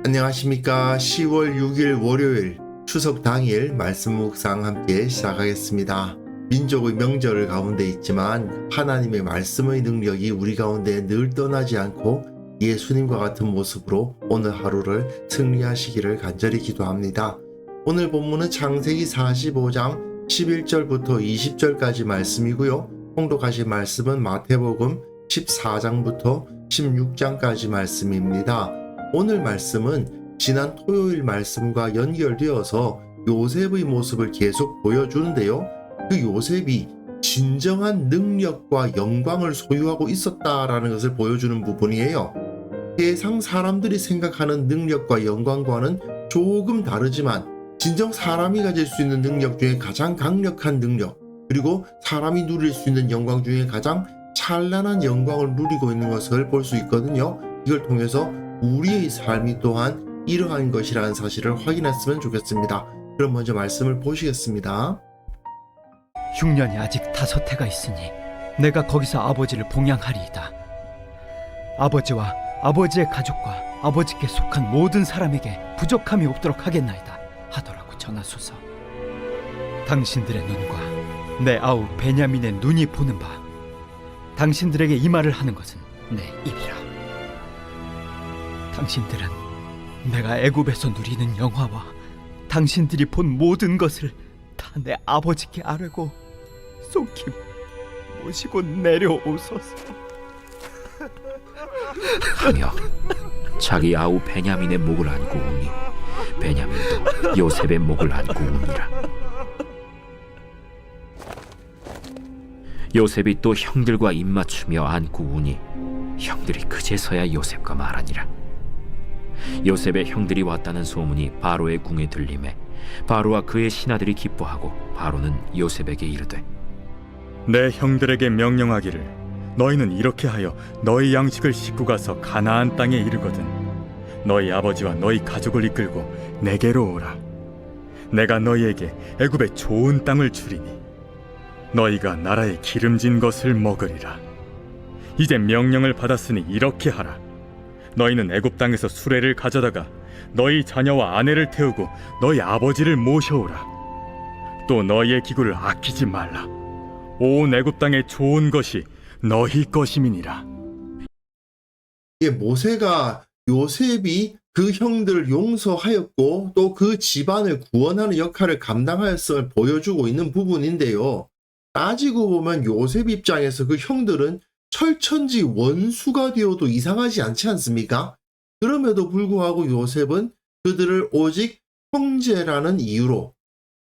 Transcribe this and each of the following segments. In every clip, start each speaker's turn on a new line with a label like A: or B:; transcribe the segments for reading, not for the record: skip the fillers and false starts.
A: 안녕하십니까. 10월 6일 월요일 추석 당일 말씀 묵상 함께 시작하겠습니다. 민족의 명절을 가운데 있지만 하나님의 말씀의 능력이 우리 가운데 늘 떠나지 않고 예수님과 같은 모습으로 오늘 하루를 승리하시기를 간절히 기도합니다. 오늘 본문은 창세기 45장 11절부터 20절까지 말씀이고요. 통독하신 말씀은 마태복음 14장부터 16장까지 말씀입니다. 오늘 말씀은 지난 토요일 말씀과 연결되어서 요셉의 모습을 계속 보여주는데요. 그 요셉이 진정한 능력과 영광을 소유하고 있었다라는 것을 보여주는 부분이에요. 세상 사람들이 생각하는 능력과 영광과는 조금 다르지만 진정 사람이 가질 수 있는 능력 중에 가장 강력한 능력, 그리고 사람이 누릴 수 있는 영광 중에 가장 찬란한 영광을 누리고 있는 것을 볼 수 있거든요. 이걸 통해서 우리의 삶이 또한 이러한 것이라는 사실을 확인했으면 좋겠습니다. 그럼 먼저 말씀을 보시겠습니다.
B: 흉년이 아직 5해가 있으니 내가 거기서 아버지를 봉양하리이다. 아버지와 아버지의 가족과 아버지께 속한 모든 사람에게 부족함이 없도록 하겠나이다 하더라고 전하소서. 당신들의 눈과 내 아우 베냐민의 눈이 보는 바, 당신들에게 이 말을 하는 것은 내 입이라. 당신들은 내가 애굽에서 누리는 영화와 당신들이 본 모든 것을 다 내 아버지께 아뢰고 속히 모시고 내려오소서.
C: 하며 자기 아우 베냐민의 목을 안고 우니 베냐민도 요셉의 목을 안고 우니라. 요셉이 또 형들과 입맞추며 안고 우니 형들이 그제서야 요셉과 말하니라. 요셉의 형들이 왔다는 소문이 바로의 궁에 들리매 바로와 그의 신하들이 기뻐하고 바로는 요셉에게 이르되,
D: 내 형들에게 명령하기를 너희는 이렇게 하여 너희 양식을 싣고 가서 가나안 땅에 이르거든 너희 아버지와 너희 가족을 이끌고 내게로 오라. 내가 너희에게 애굽의 좋은 땅을 주리니 너희가 나라의 기름진 것을 먹으리라. 이제 명령을 받았으니 이렇게 하라. 너희는 애굽 땅에서 수레를 가져다가 너희 자녀와 아내를 태우고 너희 아버지를 모셔오라. 또 너희의 기구를 아끼지 말라. 온 애굽 땅의 좋은 것이 너희 것임이니라.
A: 모세가 요셉이 그 형들을 용서하였고 또 그 집안을 구원하는 역할을 감당하였음을 보여주고 있는 부분인데요. 따지고 보면 요셉 입장에서 그 형들은 철천지 원수가 되어도 이상하지 않지 않습니까? 그럼에도 불구하고 요셉은 그들을 오직 형제라는 이유로,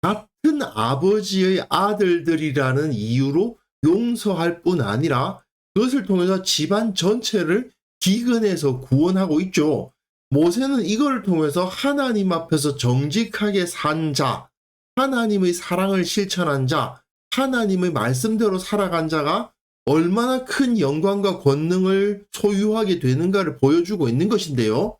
A: 같은 아버지의 아들들이라는 이유로 용서할 뿐 아니라 그것을 통해서 집안 전체를 기근에서 구원하고 있죠. 모세는 이걸 통해서 하나님 앞에서 정직하게 산 자, 하나님의 사랑을 실천한 자, 하나님의 말씀대로 살아간 자가 얼마나 큰 영광과 권능을 소유하게 되는가를 보여주고 있는 것인데요.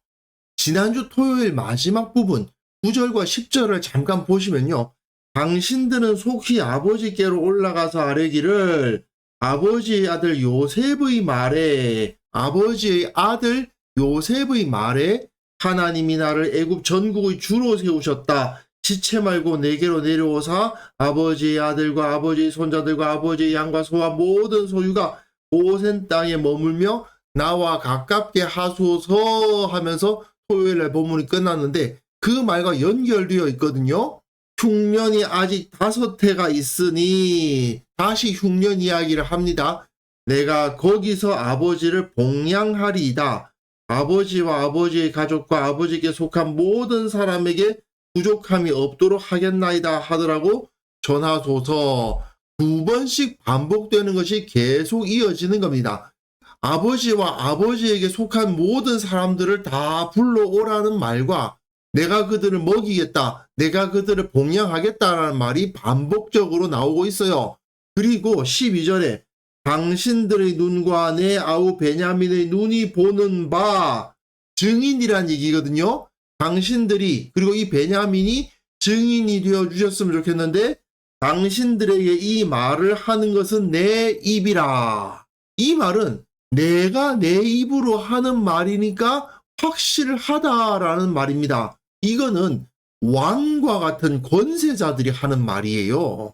A: 지난주 토요일 마지막 부분 9절과 10절을 잠깐 보시면요. 당신들은 속히 아버지께로 올라가서 아뢰기를 아버지의 아들 요셉의 말에, 아버지의 아들 요셉의 말에 하나님이 나를 애굽 전국의 주로 세우셨다. 지체 말고 내게로 내려오사 아버지의 아들과 아버지의 손자들과 아버지의 양과 소와 모든 소유가 고센 땅에 머물며 나와 가깝게 하소서 하면서 토요일날 본문이 끝났는데 그 말과 연결되어 있거든요. 흉년이 아직 5해가 있으니 다시 흉년 이야기를 합니다. 내가 거기서 아버지를 봉양하리이다. 아버지와 아버지의 가족과 아버지께 속한 모든 사람에게 부족함이 없도록 하겠나이다 하더라고 전하소서. 2번씩 반복되는 것이 계속 이어지는 겁니다. 아버지와 아버지에게 속한 모든 사람들을 다 불러오라는 말과 내가 그들을 먹이겠다, 내가 그들을 봉양하겠다라는 말이 반복적으로 나오고 있어요. 그리고 12절에 당신들의 눈과 내 아우 베냐민의 눈이 보는 바, 증인이란 얘기거든요. 당신들이, 그리고 이 베냐민이 증인이 되어 주셨으면 좋겠는데 당신들에게 이 말을 하는 것은 내 입이라. 이 말은 내가 내 입으로 하는 말이니까 확실하다라는 말입니다. 이거는 왕과 같은 권세자들이 하는 말이에요.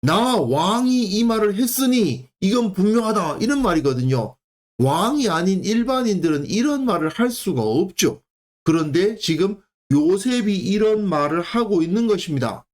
A: 나 왕이 이 말을 했으니 이건 분명하다, 이런 말이거든요. 왕이 아닌 일반인들은 이런 말을 할 수가 없죠. 그런데 지금 요셉이 이런 말을 하고 있는 것입니다.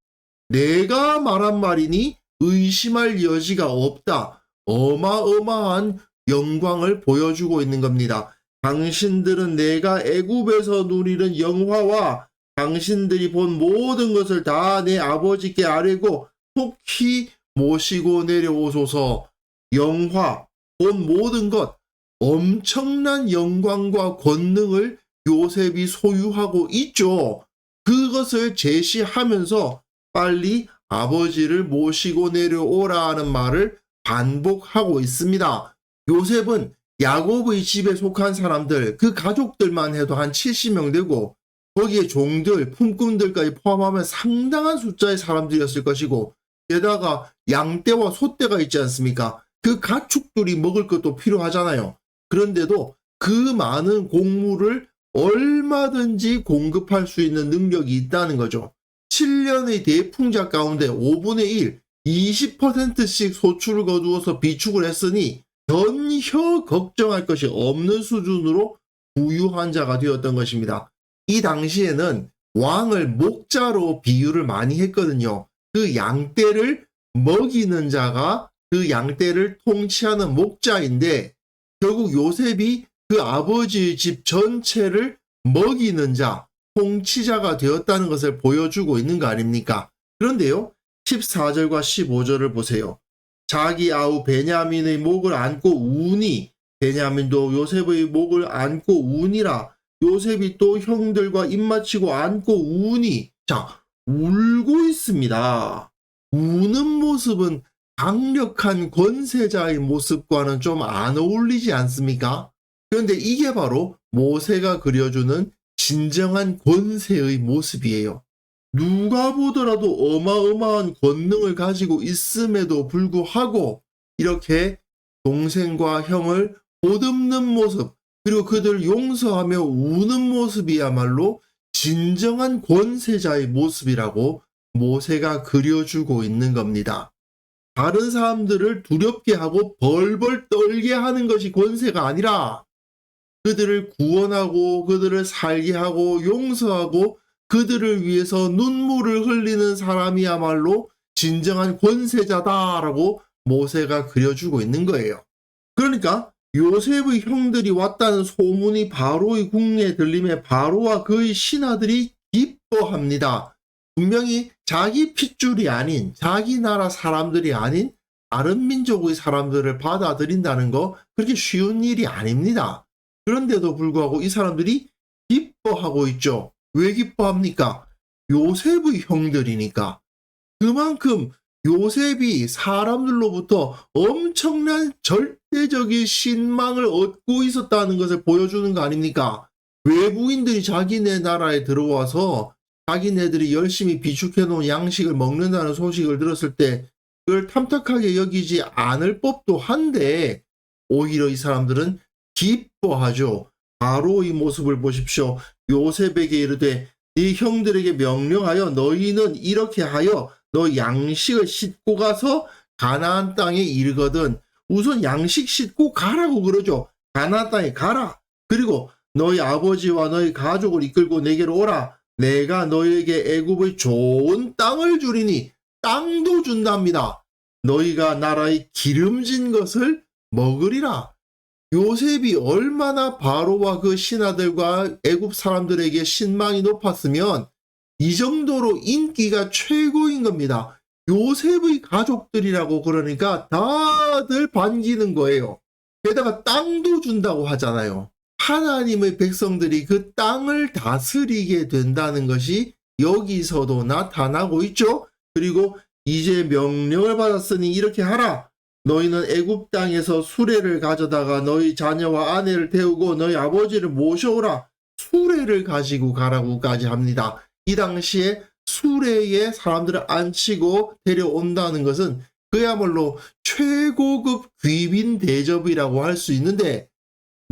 A: 내가 말한 말이니 의심할 여지가 없다. 어마어마한 영광을 보여주고 있는 겁니다. 당신들은 내가 애굽에서 누리는 영화와 당신들이 본 모든 것을 다 내 아버지께 아뢰고 속히 모시고 내려오소서. 영화, 본 모든 것, 엄청난 영광과 권능을 요셉이 소유하고 있죠. 그것을 제시하면서 빨리 아버지를 모시고 내려오라는 말을 반복하고 있습니다. 요셉은 야곱의 집에 속한 사람들, 그 가족들만 해도 한 70명 되고 거기에 종들, 품꾼들까지 포함하면 상당한 숫자의 사람들이었을 것이고, 게다가 양떼와 소떼가 있지 않습니까? 그 가축들이 먹을 것도 필요하잖아요. 그런데도 그 많은 곡물을 얼마든지 공급할 수 있는 능력이 있다는 거죠. 7년의 대풍자 가운데 5분의 1, 20%씩 소출을 거두어서 비축을 했으니 전혀 걱정할 것이 없는 수준으로 부유한 자가 되었던 것입니다. 이 당시에는 왕을 목자로 비유를 많이 했거든요. 그 양떼를 먹이는 자가 그 양떼를 통치하는 목자인데, 결국 요셉이 그 아버지의 집 전체를 먹이는 자, 통치자가 되었다는 것을 보여주고 있는 거 아닙니까? 그런데요, 14절과 15절을 보세요. 자기 아우 베냐민의 목을 안고 우니, 베냐민도 요셉의 목을 안고 우니라. 요셉이 또 형들과 입맞추고 안고 우니. 자, 울고 있습니다. 우는 모습은 강력한 권세자의 모습과는 좀 안 어울리지 않습니까? 그런데 이게 바로 모세가 그려주는 진정한 권세의 모습이에요. 누가 보더라도 어마어마한 권능을 가지고 있음에도 불구하고 이렇게 동생과 형을 보듬는 모습, 그리고 그들 용서하며 우는 모습이야말로 진정한 권세자의 모습이라고 모세가 그려주고 있는 겁니다. 다른 사람들을 두렵게 하고 벌벌 떨게 하는 것이 권세가 아니라 그들을 구원하고 그들을 살게 하고 용서하고 그들을 위해서 눈물을 흘리는 사람이야말로 진정한 권세자다라고 모세가 그려주고 있는 거예요. 그러니까 요셉의 형들이 왔다는 소문이 바로의 궁리에 들림에 바로와 그의 신하들이 기뻐합니다. 분명히 자기 핏줄이 아닌, 자기 나라 사람들이 아닌 다른 민족의 사람들을 받아들인다는 거 그렇게 쉬운 일이 아닙니다. 그런데도 불구하고 이 사람들이 기뻐하고 있죠. 왜 기뻐합니까? 요셉의 형들이니까. 그만큼 요셉이 사람들로부터 엄청난 절대적인 신망을 얻고 있었다는 것을 보여주는 거 아닙니까? 외부인들이 자기네 나라에 들어와서 자기네들이 열심히 비축해 놓은 양식을 먹는다는 소식을 들었을 때 그걸 탐탁하게 여기지 않을 법도 한데 오히려 이 사람들은 기뻐하죠. 바로 이 모습을 보십시오. 요셉에게 이르되 네 형들에게 명령하여 너희는 이렇게 하여 너 양식을 싣고 가서 가나안 땅에 이르거든. 우선 양식 싣고 가라고 그러죠. 가나안 땅에 가라. 그리고 너희 아버지와 너희 가족을 이끌고 내게로 오라. 내가 너희에게 애굽의 좋은 땅을 주리니. 땅도 준답니다. 너희가 나라의 기름진 것을 먹으리라. 요셉이 얼마나 바로와 그 신하들과 애굽 사람들에게 신망이 높았으면 이 정도로 인기가 최고인 겁니다. 요셉의 가족들이라고 그러니까 다들 반기는 거예요. 게다가 땅도 준다고 하잖아요. 하나님의 백성들이 그 땅을 다스리게 된다는 것이 여기서도 나타나고 있죠. 그리고 이제 명령을 받았으니 이렇게 하라. 너희는 애굽 땅에서 수레를 가져다가 너희 자녀와 아내를 태우고 너희 아버지를 모셔오라. 수레를 가지고 가라고까지 합니다. 이 당시에 수레에 사람들을 앉히고 데려온다는 것은 그야말로 최고급 귀빈 대접이라고 할 수 있는데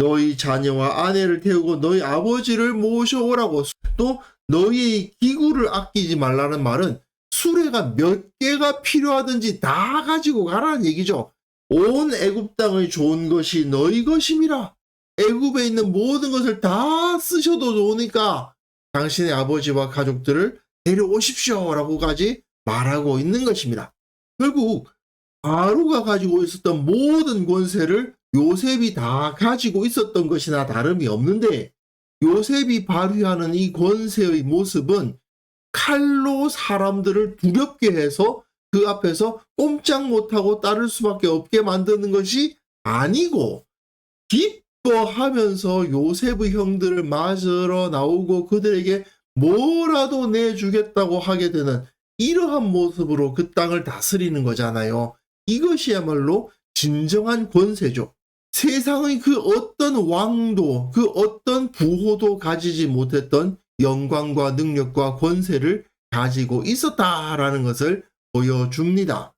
A: 너희 자녀와 아내를 태우고 너희 아버지를 모셔오라고. 또 너희의 기구를 아끼지 말라는 말은 수레가 몇 개가 필요하든지 다 가지고 가라는 얘기죠. 온 애굽 땅의 좋은 것이 너희 것임이라. 애굽에 있는 모든 것을 다 쓰셔도 좋으니까 당신의 아버지와 가족들을 데려오십시오라고까지 말하고 있는 것입니다. 결국 바로가 가지고 있었던 모든 권세를 요셉이 다 가지고 있었던 것이나 다름이 없는데, 요셉이 발휘하는 이 권세의 모습은 칼로 사람들을 두렵게 해서 그 앞에서 꼼짝 못하고 따를 수밖에 없게 만드는 것이 아니고, 기뻐하면서 요셉의 형들을 맞으러 나오고 그들에게 뭐라도 내주겠다고 하게 되는 이러한 모습으로 그 땅을 다스리는 거잖아요. 이것이야말로 진정한 권세죠. 세상의 그 어떤 왕도, 그 어떤 부호도 가지지 못했던 영광과 능력과 권세를 가지고 있었다라는 것을 보여줍니다.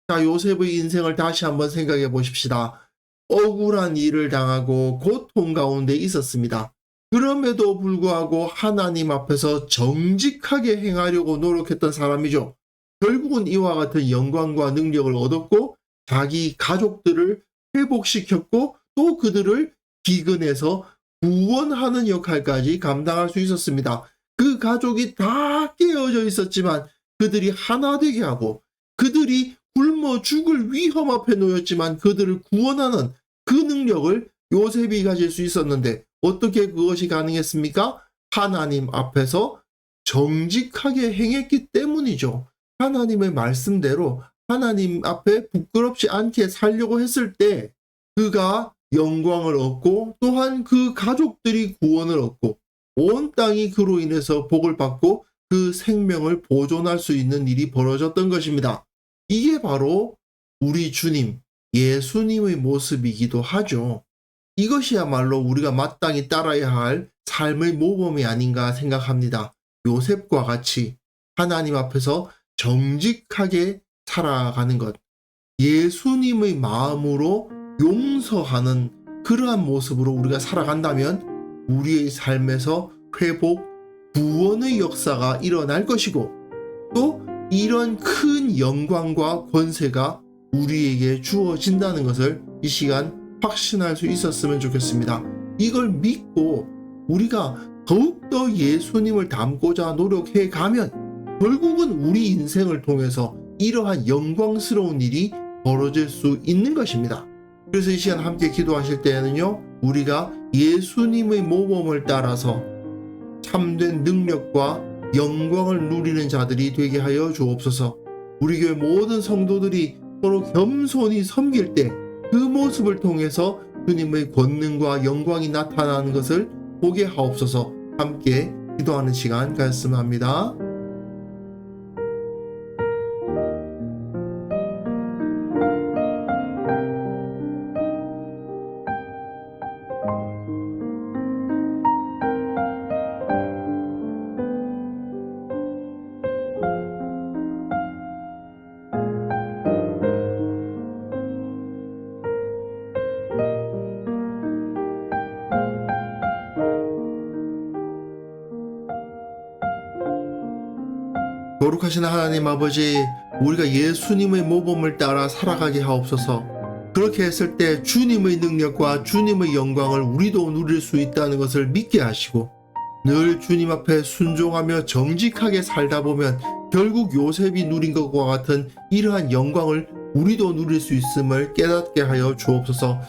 A: 자, 요셉의 인생을 다시 한번 생각해 보십시다. 억울한 일을 당하고 고통 가운데 있었습니다. 그럼에도 불구하고 하나님 앞에서 정직하게 행하려고 노력했던 사람이죠. 결국은 이와 같은 영광과 능력을 얻었고 자기 가족들을 회복시켰고 또 그들을 기근해서 구원하는 역할까지 감당할 수 있었습니다. 그 가족이 다 깨어져 있었지만 그들이 하나 되게 하고, 그들이 굶어 죽을 위험 앞에 놓였지만 그들을 구원하는 그 능력을 요셉이 가질 수 있었는데 어떻게 그것이 가능했습니까? 하나님 앞에서 정직하게 행했기 때문이죠. 하나님의 말씀대로 하나님 앞에 부끄럽지 않게 살려고 했을 때 그가 영광을 얻고 또한 그 가족들이 구원을 얻고 온 땅이 그로 인해서 복을 받고 그 생명을 보존할 수 있는 일이 벌어졌던 것입니다. 이게 바로 우리 주님, 예수님의 모습이기도 하죠. 이것이야말로 우리가 마땅히 따라야 할 삶의 모범이 아닌가 생각합니다. 요셉과 같이 하나님 앞에서 정직하게 살아가는 것, 예수님의 마음으로 용서하는 그러한 모습으로 우리가 살아간다면 우리의 삶에서 회복, 구원의 역사가 일어날 것이고 또 이런 큰 영광과 권세가 우리에게 주어진다는 것을 이 시간 확신할 수 있었으면 좋겠습니다. 이걸 믿고 우리가 더욱더 예수님을 닮고자 노력해 가면 결국은 우리 인생을 통해서 이러한 영광스러운 일이 벌어질 수 있는 것입니다. 그래서 이 시간 함께 기도하실 때에는요, 우리가 예수님의 모범을 따라서 참된 능력과 영광을 누리는 자들이 되게 하여 주옵소서. 우리 교회 모든 성도들이 서로 겸손히 섬길 때 그 모습을 통해서 주님의 권능과 영광이 나타나는 것을 보게 하옵소서. 함께 기도하는 시간 가졌으면 합니다. 거룩하신 하나님 아버지, 우리가 예수님의 모범을 따라 살아가게 하옵소서. 그렇게 했을 때 주님의 능력과 주님의 영광을 우리도 누릴 수 있다는 것을 믿게 하시고, 늘 주님 앞에 순종하며 정직하게 살다 보면 결국 요셉이 누린 것과 같은 이러한 영광을 우리도 누릴 수 있음을 깨닫게 하여 주옵소서.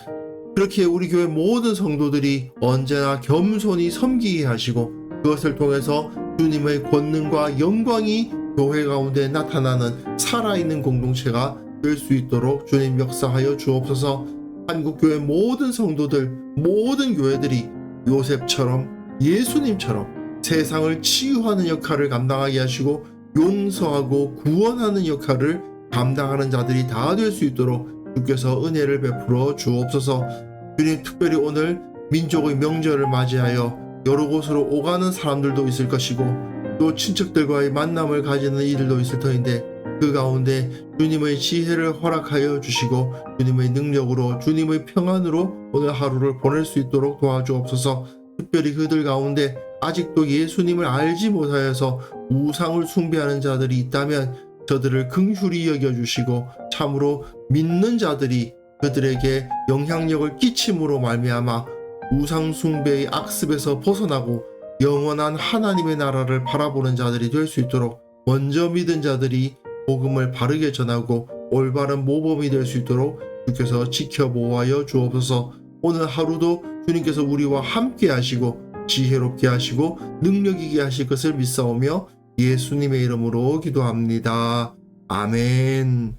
A: 그렇게 우리 교회 모든 성도들이 언제나 겸손히 섬기게 하시고 그것을 통해서 주님의 권능과 영광이 교회 가운데 나타나는 살아있는 공동체가 될 수 있도록 주님 역사하여 주옵소서. 한국교회 모든 성도들, 모든 교회들이 요셉처럼 예수님처럼 세상을 치유하는 역할을 감당하게 하시고 용서하고 구원하는 역할을 감당하는 자들이 다 될 수 있도록 주께서 은혜를 베풀어 주옵소서. 주님, 특별히 오늘 민족의 명절을 맞이하여 여러 곳으로 오가는 사람들도 있을 것이고 또 친척들과의 만남을 가지는 이들도 있을 터인데 그 가운데 주님의 지혜를 허락하여 주시고 주님의 능력으로 주님의 평안으로 오늘 하루를 보낼 수 있도록 도와주옵소서. 특별히 그들 가운데 아직도 예수님을 알지 못하여서 우상을 숭배하는 자들이 있다면 저들을 긍휼히 여겨주시고 참으로 믿는 자들이 그들에게 영향력을 끼침으로 말미암아 우상 숭배의 악습에서 벗어나고 영원한 하나님의 나라를 바라보는 자들이 될 수 있도록 먼저 믿은 자들이 복음을 바르게 전하고 올바른 모범이 될 수 있도록 주께서 지켜보아여 주옵소서. 오늘 하루도 주님께서 우리와 함께 하시고 지혜롭게 하시고 능력 있게 하실 것을 믿사오며 예수님의 이름으로 기도합니다. 아멘.